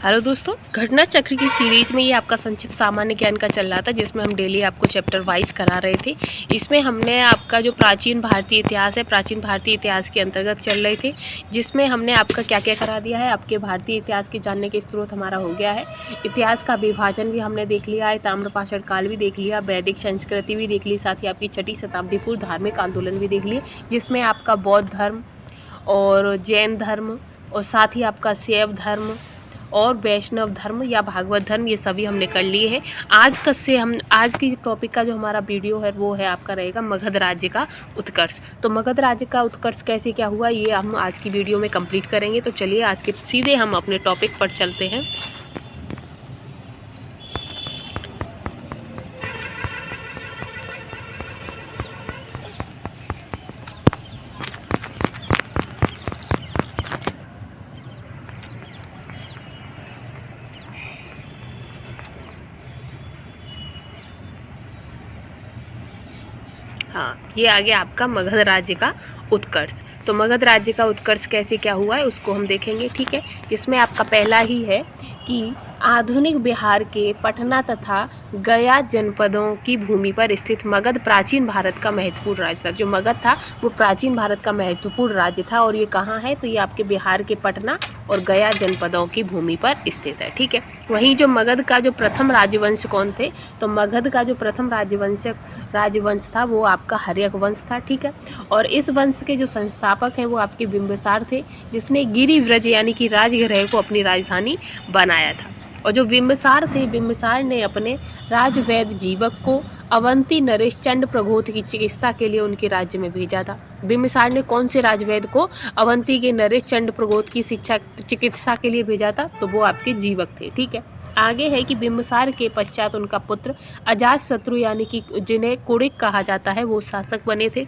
Hello दोस्तों, घटना चक्र की सीरीज में ये आपका संक्षिप्त सामान्य ज्ञान का चल रहा था, जिसमें हम डेली आपको चैप्टर वाइज करा रहे थे। इसमें हमने आपका जो प्राचीन भारतीय इतिहास है, प्राचीन भारतीय इतिहास के अंतर्गत चल रहे थे, जिसमें हमने आपका क्या क्या करा दिया है। आपके भारतीय इतिहास के जानने के स्रोत हमारा हो गया है, इतिहास का विभाजन भी हमने देख लिया है, ताम्रपाषाण काल भी देख लिया, वैदिक संस्कृति भी देख ली, साथ ही आपकी 6वीं शताब्दी पूर्व धार्मिक आंदोलन भी देख लिए, जिसमें आपका बौद्ध धर्म और जैन धर्म और साथ ही आपका शैव धर्म और वैष्णव धर्म या भागवत धर्म, ये सभी हमने कर लिए हैं। आज की टॉपिक का जो हमारा वीडियो है वो है आपका रहेगा मगध राज्य का उत्कर्ष। तो मगध राज्य का उत्कर्ष कैसे क्या हुआ, ये हम आज की वीडियो में कंप्लीट करेंगे। तो चलिए आज के सीधे हम अपने टॉपिक पर चलते हैं। हाँ, ये आ गया आपका मगध राज्य का उत्कर्ष। तो मगध राज्य का उत्कर्ष कैसे क्या हुआ है उसको हम देखेंगे, ठीक है। जिसमें आपका पहला ही है कि आधुनिक बिहार के पटना तथा गया जनपदों की भूमि पर स्थित मगध प्राचीन भारत का महत्वपूर्ण राज्य था। जो मगध था वो प्राचीन भारत का महत्वपूर्ण राज्य था, और ये कहाँ है, तो ये आपके बिहार के पटना और गया जनपदों की भूमि पर स्थित है, ठीक है। वहीं जो मगध का जो प्रथम राजवंश कौन थे, तो मगध का जो प्रथम राजवंश था वो आपका हर्यक वंश था, ठीक है। और इस वंश के जो संस्थापक हैं वो आपके बिंबिसार थे, जिसने गिरिव्रज यानी कि राजगृह को अपनी राजधानी बनाया था। और जो बिंबिसार थे, बिंबिसार ने अपने राजवैद्य जीवक को अवंती नरेश चंड प्रघोत की चिकित्सा के लिए उनके राज्य में भेजा था। बिंबिसार ने कौन से राजवैद्य को अवंती के नरेश चंड प्रघोत की चिकित्सा के लिए भेजा था, तो वो आपके जीवक थे, ठीक है। आगे है कि बिंबिसार के पश्चात उनका पुत्र अजातशत्रु यानी कि जिन्हें कुड़िक कहा जाता है, वो शासक बने थे।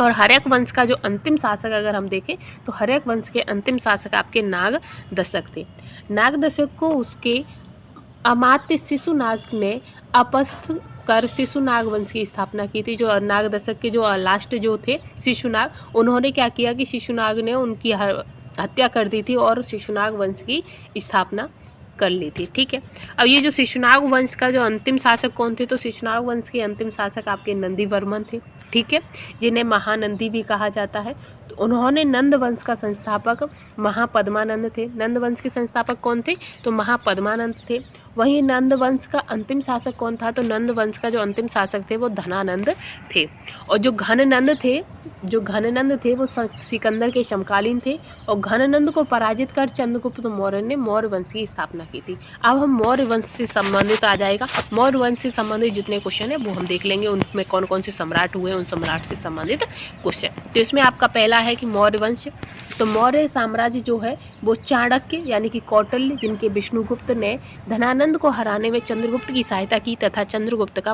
और हर्यक वंश का जो अंतिम शासक अगर हम देखें तो हर्यक वंश के अंतिम शासक आपके नागदशक थे। नागदशक को उसके अमात्य शिशुनाग ने अपस्थ कर शिशुनाग वंश की स्थापना की थी। जो नागदशक के जो लास्ट जो थे शिशुनाग, उन्होंने क्या किया कि शिशुनाग ने उनकी हत्या कर दी थी और शिशुनाग वंश की स्थापना कर ली थी, ठीक है। अब ये जो शिशुनाग वंश का जो अंतिम शासक कौन थे, तो शिशुनाग वंश के अंतिम शासक आपके नंदीवर्मन थे, ठीक है, जिन्हें महानंदी भी कहा जाता है। तो उन्होंने नंद वंश का संस्थापक महापद्मानंद थे। नंद वंश के संस्थापक कौन थे, तो महापद्मानंद थे। वहीं नंद वंश का अंतिम शासक कौन था, तो नंद वंश का जो अंतिम शासक थे वो धनानंद थे। और जो घननंद थे वो सिकंदर के समकालीन थे, और घननंद को पराजित कर चंद्रगुप्त मौर्य ने मौर्य वंश की स्थापना की थी। अब हम मौर्य वंश से संबंधित आ जाएगा, मौर्य वंश से संबंधित जितने क्वेश्चन है वो हम देख लेंगे, उनमें कौन कौन से सम्राट हुए, उन सम्राट से संबंधित क्वेश्चन। तो इसमें आपका पहला है कि मौर्य वंश। तो मौर्य साम्राज्य जो है वो चाणक्य यानी कि कौटिल्य, जिनके विष्णुगुप्त ने धनानंद को हराने में चंद्रगुप्त की सहायता की तथा चंद्रगुप्त का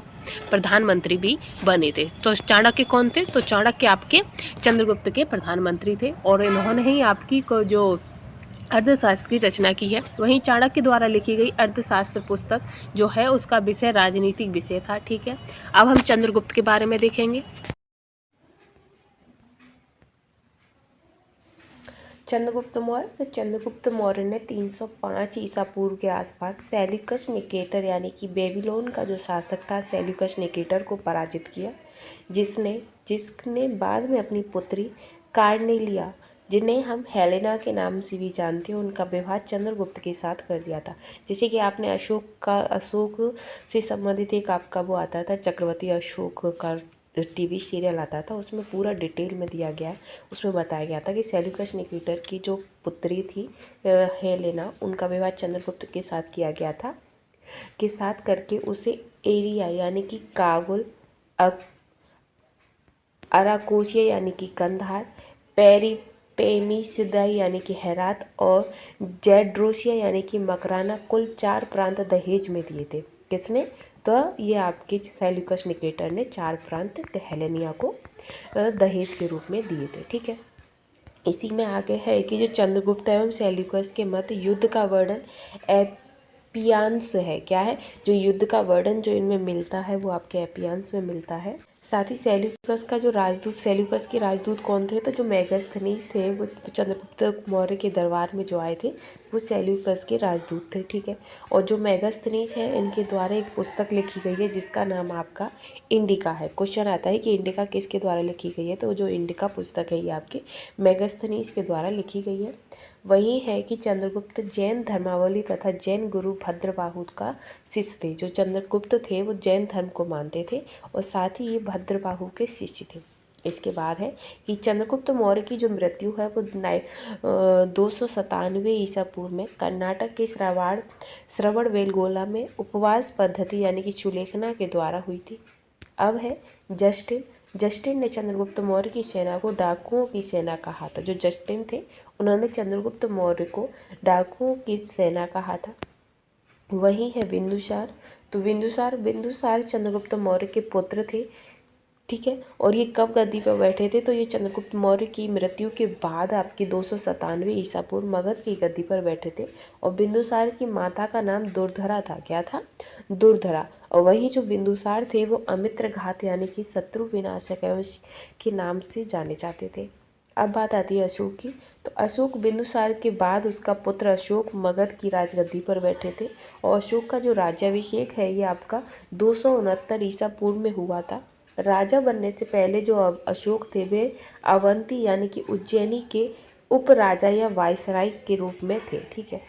प्रधानमंत्री भी बने थे। तो चाणक्य कौन थे, तो चाणक्य आपके चंद्रगुप्त के प्रधानमंत्री थे, और इन्होंने ही आपकी जो अर्थशास्त्र की रचना की है। वहीं चाणक्य द्वारा लिखी गई अर्थशास्त्र पुस्तक जो है उसका विषय राजनीतिक विषय था, ठीक है। अब हम चंद्रगुप्त के बारे में देखेंगे। चंद्रगुप्त मौर्य, तो चंद्रगुप्त मौर्य ने 305 ईसा पूर्व के आसपास सेल्यूकस निकेटर यानी कि बेबीलोन का जो शासक था सेल्यूकस निकेटर को पराजित किया, जिसने बाद में अपनी पुत्री कार्नेलिया, जिन्हें हम हेलेना के नाम से भी जानते हैं, उनका विवाह चंद्रगुप्त के साथ कर दिया था। जैसे कि आपने अशोक से संबंधित एक आपका वो आता था चक्रवर्ती अशोक का टीवी सीरियल आता था, उसमें पूरा डिटेल में दिया गया है। उसमें बताया गया था कि सेल्यूकस निकेटर की जो पुत्री थी हेलेना, उनका विवाह चंद्रगुप्त के साथ किया गया था, के साथ करके उसे एरिया यानी कि काबुल, अराकोसिया यानी कि कंधार, पेमीसिदाई यानी कि हेरात और जैड्रोसिया यानी कि मकराना, कुल 4 प्रांत दहेज में दिए थे। किसने, तो ये आपके सेल्यूकस निकेटर ने 4 प्रांत हेलेनिया को दहेज के रूप में दिए थे, ठीक है। इसी में आगे है कि जो चंद्रगुप्त एवं सेल्यूकस के मध्य युद्ध का वर्णन एपियांस है। क्या है, जो युद्ध का वर्णन जो इनमें मिलता है वो आपके एपियांस में मिलता है। साथ ही सेल्यूकस का जो राजदूत, सेल्यूकस के राजदूत कौन थे, तो जो मेगास्थनीज थे वो चंद्रगुप्त मौर्य के दरबार में जो आए थे वो सेल्यूकस के राजदूत थे, ठीक है। और जो मेगास्थनीज हैं इनके द्वारा एक पुस्तक लिखी गई है जिसका नाम आपका इंडिका है। क्वेश्चन आता है कि इंडिका किसके द्वारा लिखी गई है, तो जो इंडिका पुस्तक है ये आपके मेगास्थनीज के द्वारा लिखी गई है। वही है कि चंद्रगुप्त जैन धर्मावली तथा जैन गुरु भद्रबाहु का शिष्य थे। जो चंद्रगुप्त थे वो जैन धर्म को मानते थे और साथ ही ये भद्रबाहु के शिष्य थे। इसके बाद है कि चंद्रगुप्त मौर्य की जो मृत्यु है वो 297 ईसा पूर्व में कर्नाटक के श्रवणबेलगोला में उपवास पद्धति यानी कि सुलेखना के द्वारा हुई थी। अब है जस्टिन ने चंद्रगुप्त मौर्य की सेना को डाकुओं की सेना कहा था। जो जस्टिन थे उन्होंने चंद्रगुप्त मौर्य को डाकुओं की सेना कहा था। वही है बिंदुसार। तो बिंदुसार चंद्रगुप्त मौर्य के पुत्र थे, ठीक है। और ये कब गद्दी पर बैठे थे, तो ये चंद्रगुप्त मौर्य की मृत्यु के बाद आपकी 297 ईसा पूर्व मगध की गद्दी पर बैठे थे। और बिंदुसार की माता का नाम दुर्धरा था। क्या था? दुर्धरा। और वही जो बिंदुसार थे वो अमित्र घात यानी कि शत्रु विनाशक के नाम से जाने जाते थे। अब बात आती है अशोक की। तो अशोक बिंदुसार के बाद उसका पुत्र अशोक मगध की राजगद्दी पर बैठे थे। और अशोक का जो राज्याभिषेक है ये आपका 269 ईसा पूर्व में हुआ था। राजा बनने से पहले जो अशोक थे वे अवंती यानी कि उज्जैनी के उपराजा या वायसराय के रूप में थे, ठीक है।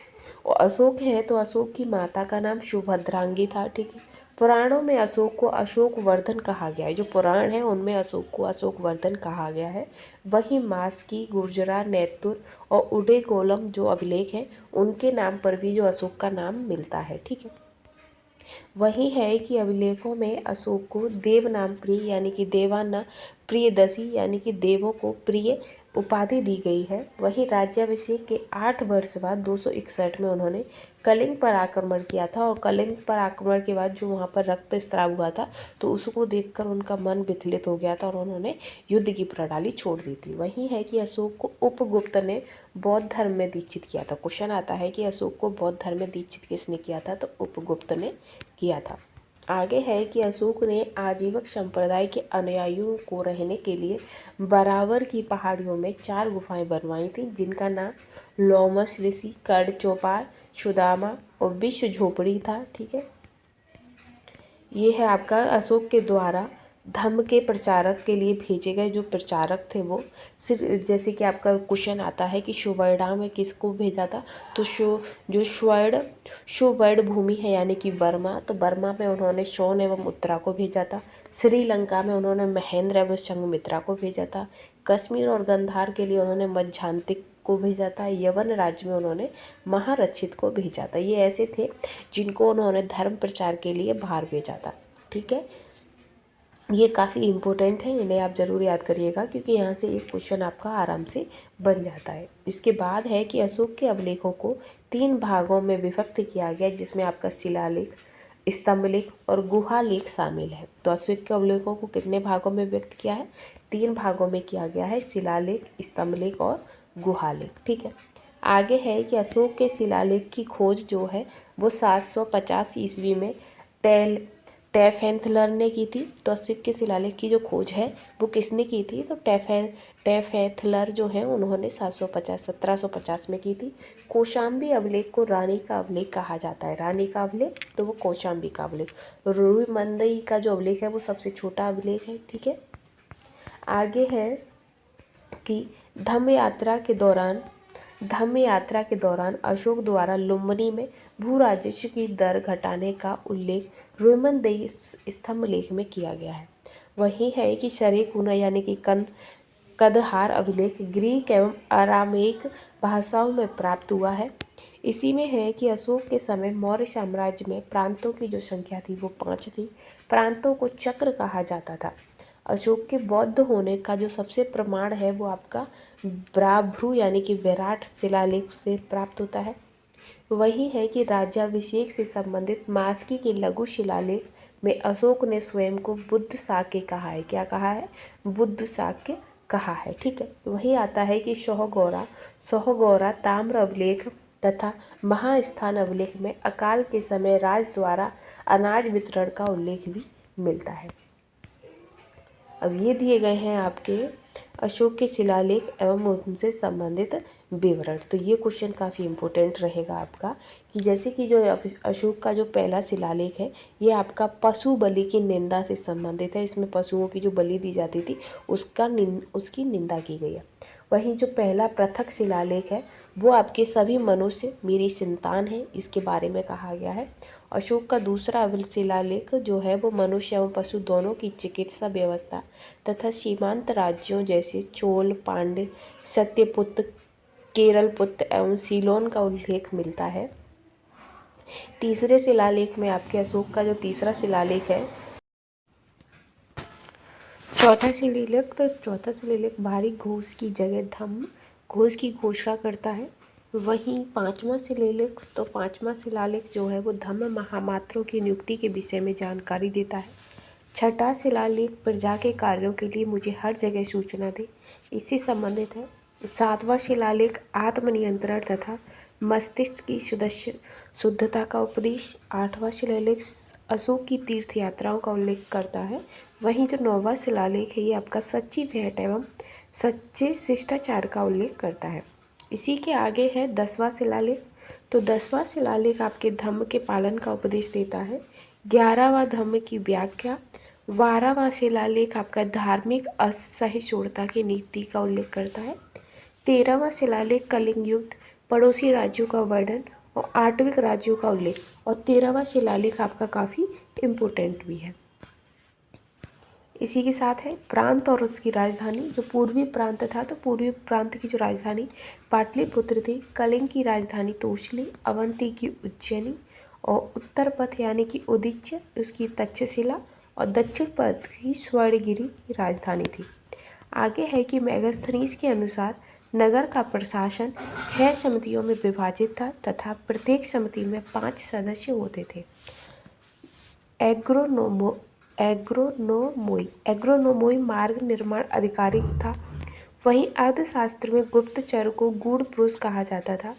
और अशोक है तो अशोक की माता का नाम सुभद्रांगी था, ठीक है। पुराणों में अशोक को अशोक वर्धन कहा गया है। जो पुराण है उनमें अशोक को अशोक वर्धन कहा गया है। वही मास्की, गुर्जरा, नेतुर और उडेगोलम जो अभिलेख हैं उनके नाम पर भी जो अशोक का नाम मिलता है, ठीक है। वही है कि अभिलेखों में अशोक को देव नाम प्रिय यानी कि देवाना प्रियदसी यानी कि देवों को प्रिय उपाधि दी गई है। वही राज्याभिषेक के 8 वर्ष बाद 261 में उन्होंने कलिंग पर आक्रमण किया था। और कलिंग पर आक्रमण के बाद जो वहाँ पर रक्तस्राव हुआ था तो उसको देखकर उनका मन विचलित हो गया था और उन्होंने युद्ध की प्रणाली छोड़ दी थी। वही है कि अशोक को उपगुप्त ने बौद्ध धर्म में दीक्षित किया था। क्वेश्चन आता है कि अशोक को बौद्ध धर्म में दीक्षित किसने किया था, तो उपगुप्त ने किया था। आगे है कि अशोक ने आजीवक संप्रदाय के अनुयायियों को रहने के लिए बराबर की पहाड़ियों में 4 गुफाएं बनवाई थी जिनका नाम लोमस ऋषि, कर्ण चौपाल, सुदामा और विश्व झोपड़ी था, ठीक है। ये है आपका अशोक के द्वारा धर्म के प्रचारक के लिए भेजे गए जो प्रचारक थे वो सिर्फ, जैसे कि आपका क्वेश्चन आता है कि सुवर्णा में किसको भेजा था, तो जो सुवर्ण भूमि है यानी कि बर्मा, तो बर्मा में उन्होंने सोन एवं उत्तरा को भेजा था। श्रीलंका में उन्होंने महेंद्र एवं संघमित्रा को भेजा था। कश्मीर और गंधार के लिए उन्होंने मध्यांतिक को भेजा था। यवन राज्य में उन्होंने महारक्षित को भेजा था। ये ऐसे थे जिनको उन्होंने धर्म प्रचार के लिए बाहर भेजा था, ठीक है। ये काफ़ी इम्पोर्टेंट है, इन्हें आप ज़रूर याद करिएगा क्योंकि यहाँ से एक क्वेश्चन आपका आराम से बन जाता है। इसके बाद है कि अशोक के अभिलेखों को 3 भागों में विभक्त किया गया जिसमें आपका शिलालेख, स्तंभलेख और गुहालेख शामिल है। तो अशोक के अभिलेखों को कितने भागों में व्यक्त किया है? 3 भागों में किया गया है, शिलालेख, स्तंभलेख और गुहालेख, ठीक है। आगे है कि अशोक के शिलालेख की खोज जो है वो 750 ईस्वी में टेफेंथलर ने की थी। तो अशोक के शिलालेख की जो खोज है वो किसने की थी, तो टेफेंथलर जो है उन्होंने 1750 में की थी। कौशाम्बी अभिलेख को रानी का अभिलेख कहा जाता है। रानी का अभिलेख तो वो कौशाम्बी का अभिलेख। रुईमंदई का जो अभिलेख है वो सबसे छोटा अभिलेख है, ठीक है। आगे है कि धम्म यात्रा के दौरान अशोक द्वारा लुम्बिनी में भू राजस्व की दर घटाने का उल्लेख रुईमंदई स्तंभलेख में किया गया है। वही है कि सरेकुना यानी कि कदहार अभिलेख ग्रीक एवं अरामेक भाषाओं में प्राप्त हुआ है। इसी में है कि अशोक के समय मौर्य साम्राज्य में प्रांतों की जो संख्या थी वो 5 थी। प्रांतों को चक्र कहा जाता था। अशोक के बौद्ध होने का जो सबसे प्रमाण है वो आपका ब्राभ्रू यानी कि विराट शिलालेख से प्राप्त होता है। वही है कि राज्याभिषेक से संबंधित मास्की के लघु शिलालेख में अशोक ने स्वयं को बुद्ध शाक्य कहा है। क्या कहा है? बुद्ध शाक्य कहा है, ठीक है। वही आता है कि सोहगौरा ताम्र अभिलेख तथा महास्थान अभिलेख में अकाल के समय राज द्वारा अनाज वितरण का उल्लेख भी मिलता है। अब ये दिए गए हैं आपके अशोक के शिलालेख एवं उनसे संबंधित विवरण। तो ये क्वेश्चन काफ़ी इम्पोर्टेंट रहेगा आपका, कि जैसे कि जो अशोक का जो पहला शिलालेख है ये आपका पशु बलि की निंदा से संबंधित है। इसमें पशुओं की जो बलि दी जाती थी उसकी निंदा की गई है। वहीं जो पहला पृथक शिलालेख है वो आपके सभी मनुष्य मेरी संतान है, इसके बारे में कहा गया है। अशोक का दूसरा शिलालेख जो है वो मनुष्य एवं पशु दोनों की चिकित्सा व्यवस्था तथा सीमांत राज्यों जैसे चोल, पांड्य, सत्यपुत्र, केरलपुत्र एवं सीलोन का उल्लेख मिलता है। तीसरे शिलालेख में आपके अशोक का जो तीसरा शिलालेख है, चौथा शिलालेख भारी घोष की जगह धम्म घोष की घोषणा करता है। वहीं पांचवा शिलालेख जो है वो धम्म महामात्रों की नियुक्ति के विषय में जानकारी देता है। छठा शिलालेख प्रजा के कार्यों के लिए मुझे हर जगह सूचना दे, इससे संबंधित है। सातवां शिलालेख आत्मनियंत्रण तथा मस्तिष्क की शुद्धता का उपदेश। आठवां शिलालेख अशोक की तीर्थ यात्राओं का उल्लेख करता है। वहीं जो नौवां शिलालेख है ये आपका सच्ची भेंट एवं सच्चे शिष्टाचार का उल्लेख करता है। इसी के आगे है 10वां शिलालेख। तो 10वां शिलालेख आपके धम्म के पालन का उपदेश देता है। 11वां धम्म की व्याख्या। 12वां शिलालेख आपका धार्मिक असहिष्णुता की नीति का उल्लेख करता है। 13वां शिलालेख कलिंग युद्ध, पड़ोसी राज्यों का वर्णन और आठविक राज्यों का उल्लेख। और 13वां शिलालेख आपका काफ़ी इम्पोर्टेंट भी है। इसी के साथ है प्रांत और उसकी राजधानी। जो पूर्वी प्रांत था तो पूर्वी प्रांत की जो राजधानी पाटलिपुत्र थी, कलिंग की राजधानी तोशली, अवंती की उज्जैनी और उत्तर पथ यानी कि उदीच्य उसकी तक्षशिला और दक्षिण पथ की स्वर्णगिरी राजधानी थी। आगे है कि मेगास्थनीज के अनुसार नगर का प्रशासन 6 समितियों में विभाजित था तथा प्रत्येक समिति में 5 सदस्य होते थे। एग्रोनोमोई मार्ग निर्माण अधिकारी था। वहीं अर्थशास्त्र में गुप्तचर को गूढ़ पुरुष कहा जाता था।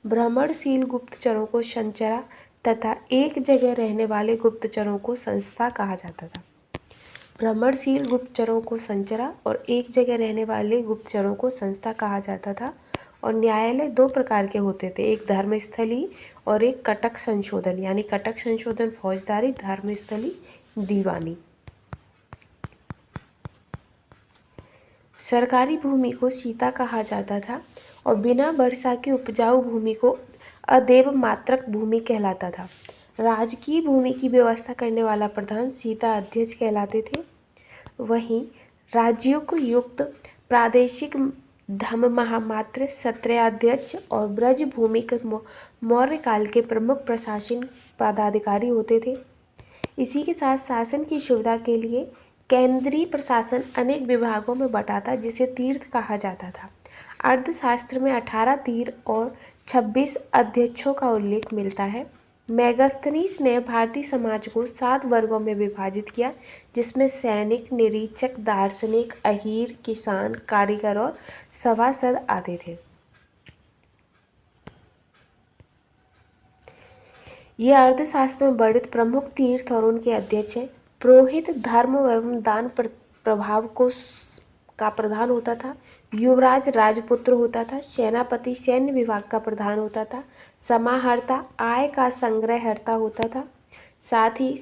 भ्रमणशील गुप्तचरों को संचरा तथा एक जगह रहने वाले गुप्तचरों को संस्था कहा जाता था। भ्रमणशील गुप्तचरों को संचरा और एक जगह रहने वाले गुप्तचरों को संस्था कहा जाता था। और न्यायालय 2 प्रकार के होते थे, एक धर्मस्थली और एक कटक संशोधन, यानी कटक संशोधन फौजदारी, धर्मस्थली दीवानी। सरकारी भूमि को सीता कहा जाता था और बिना वर्षा की उपजाऊ भूमि को अदेव मात्रक भूमि कहलाता था। राजकीय भूमि की व्यवस्था करने वाला प्रधान सीता अध्यक्ष कहलाते थे। वहीं राज्यों को युक्त प्रादेशिक धम्म महामात्र सत्रयाध्यक्ष और ब्रज भूमि के मौर्य काल के प्रमुख प्रशासन पदाधिकारी होते थे। इसी के साथ शासन की सुविधा के लिए केंद्रीय प्रशासन अनेक विभागों में बटा था, जिसे तीर्थ कहा जाता था। अर्थशास्त्र में 18 तीर्थ और 26 अध्यक्षों का उल्लेख मिलता है। मेगास्थनीज ने भारतीय समाज को 7 वर्गों में विभाजित किया, जिसमें सैनिक, निरीक्षक, दार्शनिक, अहीर, किसान, कारीगर और सभासद आते थे। ये अर्थशास्त्र में वर्णित प्रमुख तीर्थ और उनके अध्यक्ष हैं। पुरोहित धर्म एवं दान प्रभाव का प्रधान होता था। युवराज राजपुत्र होता था। सेनापति सैन्य विभाग का प्रधान होता था। समाहर्ता आय का संग्रहहर्ता होता था। साथ ही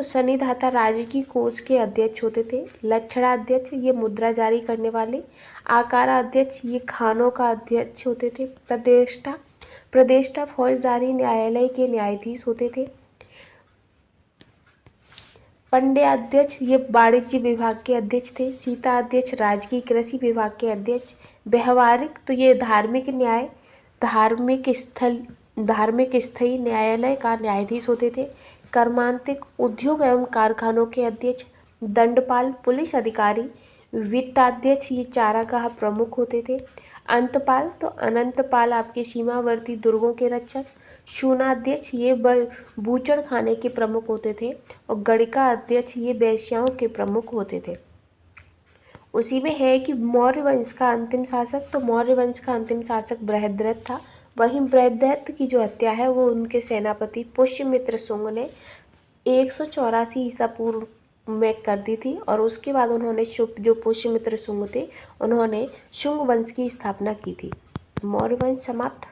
सन्निधाता राजकीय कोष के अध्यक्ष होते थे। लक्षणाध्यक्ष ये मुद्रा जारी करने वाले। आकाराध्यक्ष ये खानों का अध्यक्ष होते थे। प्रदेष्टा फौजदारी न्यायालय के न्यायाधीश होते थे। पंड्याध्यक्ष ये वाणिज्य विभाग के अध्यक्ष थे। सीता अध्यक्ष राजकीय कृषि विभाग के अध्यक्ष। व्यवहारिक तो ये धार्मिक स्थायी न्यायालय का न्यायाधीश होते थे। कर्मांतिक उद्योग एवं कारखानों के अध्यक्ष। दंडपाल पुलिस अधिकारी। वित्ताध्यक्ष ये चारागाह प्रमुख होते थे। अंतपाल तो अनंतपाल आपके सीमावर्ती दुर्गों के रक्षक। शूनाध्यक्ष ये बूचड़ खाने के प्रमुख होते थे। और गणिका अध्यक्ष ये वेश्याओं के प्रमुख होते थे। उसी में है कि मौर्य वंश का अंतिम शासक बृहद्रथ था। वहीं बृहद्रथ की जो हत्या है वो उनके सेनापति पुष्यमित्र शुंग ने 184 ईसा पूर्व में कर दी थी और उसके बाद उन्होंने जो पुष्यमित्र शुंग थे उन्होंने शुंग वंश की स्थापना की थी। मौर्य वंश समाप्त।